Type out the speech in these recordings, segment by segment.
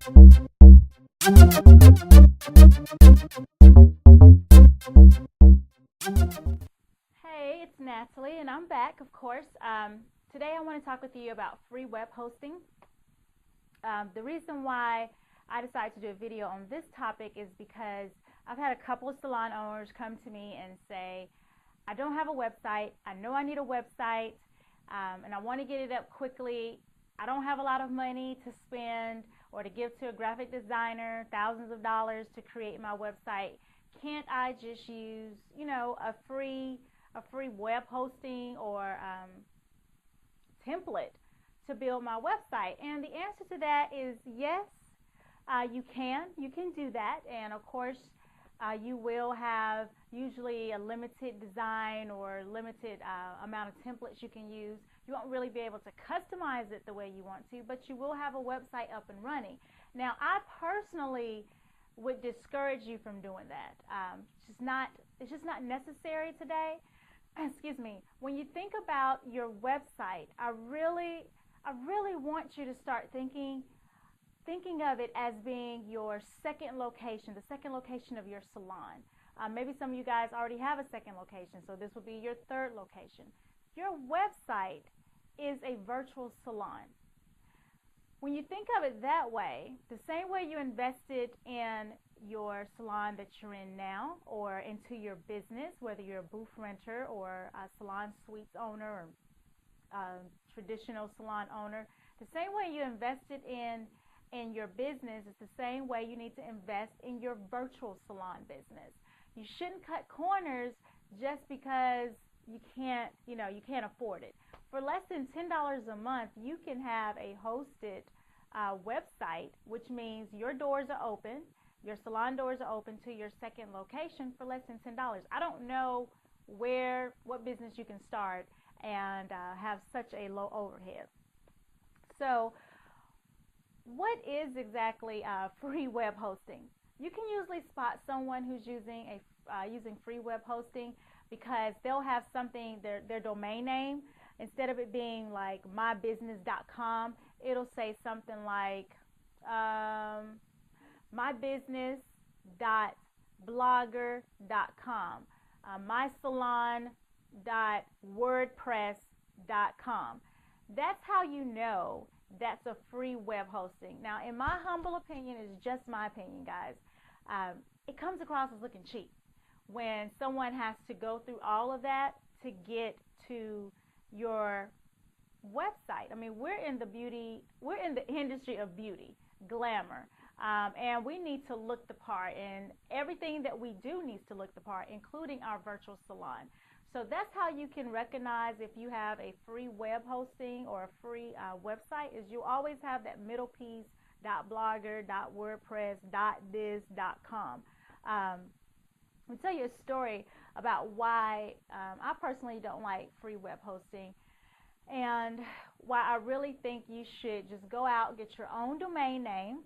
Hey, it's Natalie, and I'm back, of course. Today I want to talk with you about free web hosting. The reason why I decided to do a video on this topic is because I've had a couple of salon owners come to me and say, I don't have a website, I know I need a website, and I want to get it up quickly. I don't have a lot of money to spend or to give to a graphic designer, thousands of dollars to create my website. Can't I just use, a free web hosting or template to build my website? And the answer to that is yes, you can do that. And of course, you will have usually a limited design or limited amount of templates you can use. You won't really be able to customize it the way you want to, but you will have a website up and running. Now, I personally would discourage you from doing that. It's just not necessary today. Excuse me. When you think about your website, I really want you to start thinking of it as being your second location, the second location of your salon. Maybe some of you guys already have a second location, so this will be your third location. Your website is a virtual salon. When you think of it that way, the same way you invested in your salon that you're in now or into your business, whether you're a booth renter or a salon suites owner or traditional salon owner, the same way you invested in your business is the same way you need to invest in your virtual salon business. You shouldn't cut corners just because you can't afford it. For less than $10 a month, you can have a hosted website, which means your doors are open, your salon doors are open to your second location for less than $10. I don't know what business you can start and have such a low overhead. So what is exactly free web hosting? You can usually spot someone who's using free web hosting because they'll have something, their domain name, instead of it being like mybusiness.com, it'll say something like mybusiness.blogger.com, mysalon.wordpress.com. That's how you know that's a free web hosting. Now, in my humble opinion, it's just my opinion, guys, it comes across as looking cheap when someone has to go through all of that to get to your website. I mean, we're in the industry of beauty, glamour, and we need to look the part, and everything that we do needs to look the part, including our virtual salon. So that's how you can recognize if you have a free web hosting or a free website, is you always have that middle piece, .blogger, .wordpress, .this, .com. Let me tell you a story about why I personally don't like free web hosting, and why I really think you should just go out and get your own domain name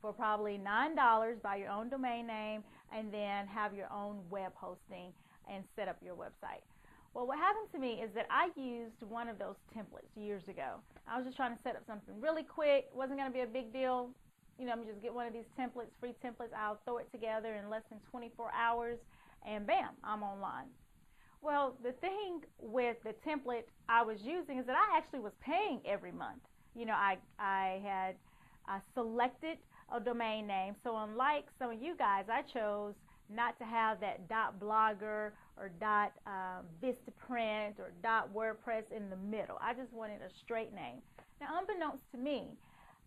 for probably $9, buy your own domain name, and then have your own web hosting and set up your website. Well, what happened to me is that I used one of those templates years ago. I was just trying to set up something really quick. It wasn't going to be a big deal. I'm just get one of these templates, free templates. I'll throw it together in less than 24 hours, and bam, I'm online. Well, the thing with the template I was using is that I actually was paying every month. I had selected a domain name. So unlike some of you guys, I chose not to have that .blogger or .vistaprint or .wordpress in the middle. I just wanted a straight name. Now, unbeknownst to me,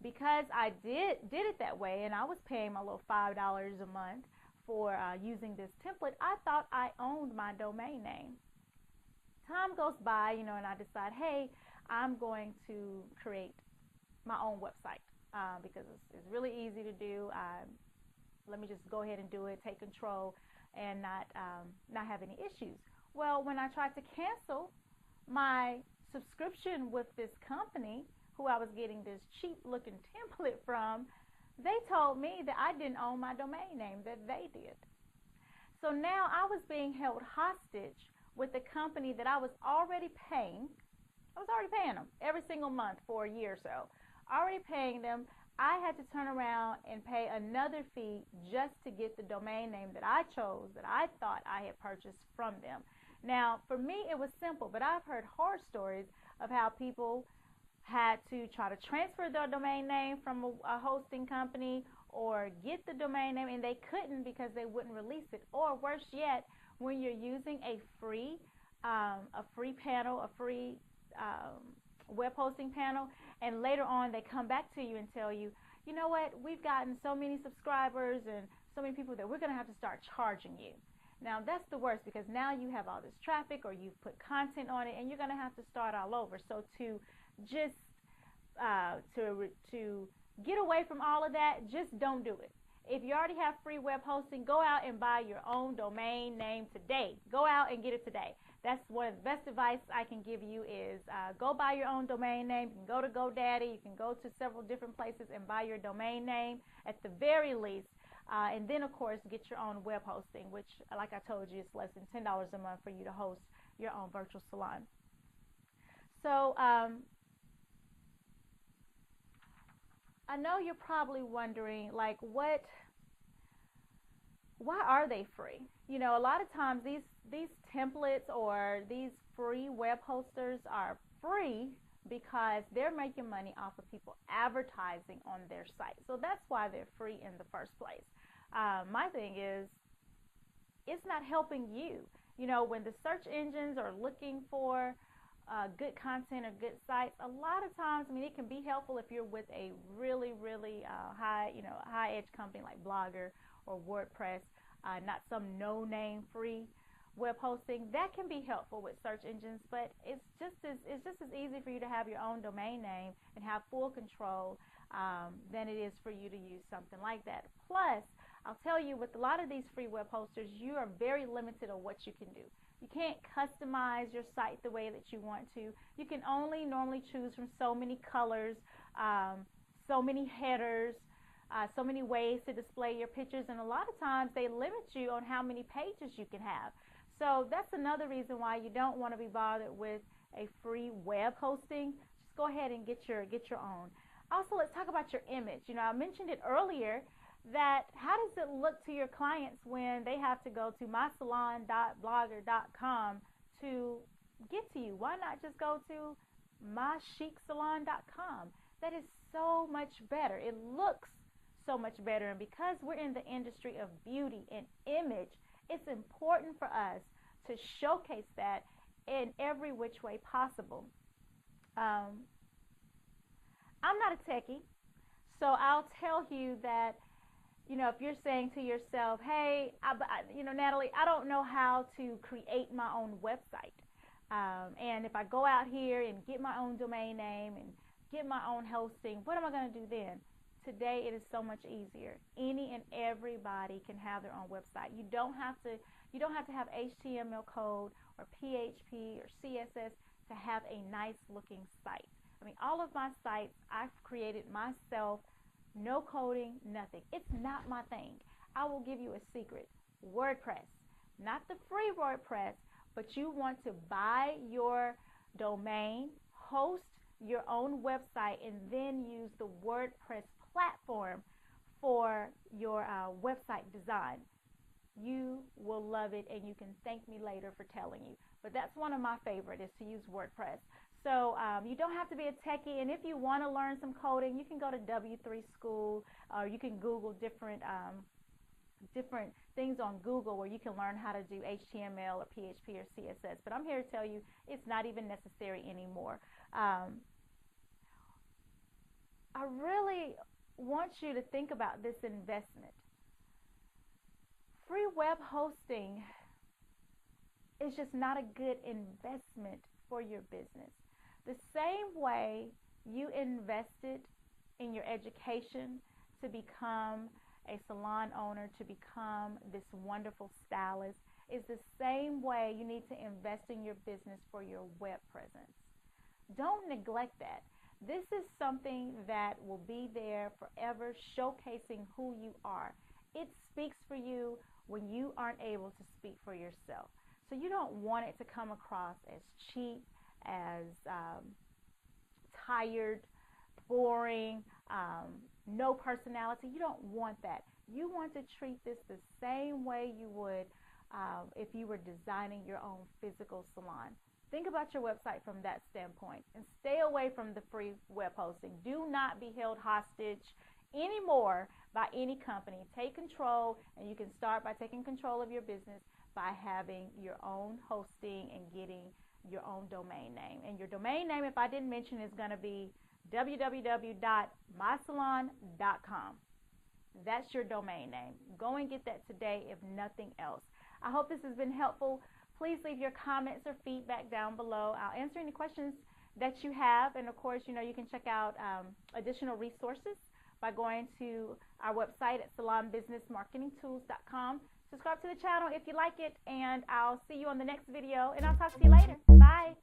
because I did it that way, and I was paying my little $5 a month for using this template, I thought I owned my domain name. Time goes by, and I decide, hey, I'm going to create my own website because it's really easy to do. Let me just go ahead and do it, take control, and not have any issues. Well, when I tried to cancel my subscription with this company, who I was getting this cheap looking template from, they told me that I didn't own my domain name, that they did. So now I was being held hostage with the company that I was already paying. I was already paying them every single month for a year or so. Already paying them. I had to turn around and pay another fee just to get the domain name that I chose, that I thought I had purchased from them. Now, for me, it was simple, but I've heard horror stories of how people had to try to transfer their domain name from a hosting company or get the domain name, and they couldn't because they wouldn't release it. Or worse yet, when you're using a free panel, a free web hosting panel, and later on they come back to you and tell you, you know what, we've gotten so many subscribers and so many people that we're going to have to start charging you. Now that's the worst, because now you have all this traffic, or you've put content on it, and you're going to have to start all over. So to just to get away from all of that, just don't do it. If you already have free web hosting, go out and buy your own domain name today. Go out and get it today. That's one of the best advice I can give you is go buy your own domain name. You can go to GoDaddy. You can go to several different places and buy your domain name at the very least. And then, of course, get your own web hosting, which, like I told you, is less than $10 a month for you to host your own virtual salon. So I know you're probably wondering, like, why are they free? You know, a lot of times these templates or these free web hosters are free because they're making money off of people advertising on their site. So that's why they're free in the first place. My thing is, it's not helping you. You know, when the search engines are looking for good content or good sites, a lot of times, I mean, it can be helpful if you're with a really, really high-edge company like Blogger or WordPress, not some no-name free web hosting. That can be helpful with search engines, but it's just as easy for you to have your own domain name and have full control than it is for you to use something like that. Plus, I'll tell you, with a lot of these free web hosters, you are very limited on what you can do. You can't customize your site the way that you want to. You can only normally choose from so many colors, so many headers, so many ways to display your pictures, and a lot of times they limit you on how many pages you can have. So that's another reason why you don't want to be bothered with a free web hosting. Just go ahead and get your own. Also, let's talk about your image. You know, I mentioned it earlier, that how does it look to your clients when they have to go to mysalon.blogger.com to get to you? Why not just go to mychicsalon.com? That is so much better. It looks so much better, and because we're in the industry of beauty and image, it's important for us to showcase that in every which way possible. I'm not a techie, so I'll tell you that, you know, if you're saying to yourself, hey, Natalie, I don't know how to create my own website. And if I go out here and get my own domain name and get my own hosting, what am I going to do then? Today, it is so much easier. Any and everybody can have their own website. You don't have to have HTML code or PHP or CSS to have a nice looking site. I mean, all of my sites I've created myself. No coding, nothing. It's not my thing. I will give you a secret. WordPress, not the free WordPress, but you want to buy your domain, host your own website, and then use the WordPress platform for your website design. You will love it, and you can thank me later for telling you. But that's one of my favorites, is to use WordPress. So you don't have to be a techie, and if you want to learn some coding, you can go to W3 School, or you can Google different things on Google where you can learn how to do HTML or PHP or CSS. But I'm here to tell you it's not even necessary anymore. I really want you to think about this investment. Free web hosting is just not a good investment for your business. The same way you invested in your education to become a salon owner, to become this wonderful stylist, is the same way you need to invest in your business for your web presence. Don't neglect that. This is something that will be there forever, showcasing who you are. It speaks for you when you aren't able to speak for yourself. So you don't want it to come across as cheap, as tired, boring, no personality. You don't want that. You want to treat this the same way you would if you were designing your own physical salon. Think about your website from that standpoint and stay away from the free web hosting. Do not be held hostage anymore by any company. Take control, and you can start by taking control of your business by having your own hosting and getting your own domain name. And your domain name, if I didn't mention, is going to be www.mysalon.com. That's your domain name. Go and get that today, if nothing else. I hope this has been helpful. Please leave your comments or feedback down below. I'll answer any questions that you have. And of course, you can check out additional resources by going to our website at salonbusinessmarketingtools.com. Subscribe to the channel if you like it, and I'll see you on the next video, and I'll talk to you later. Bye.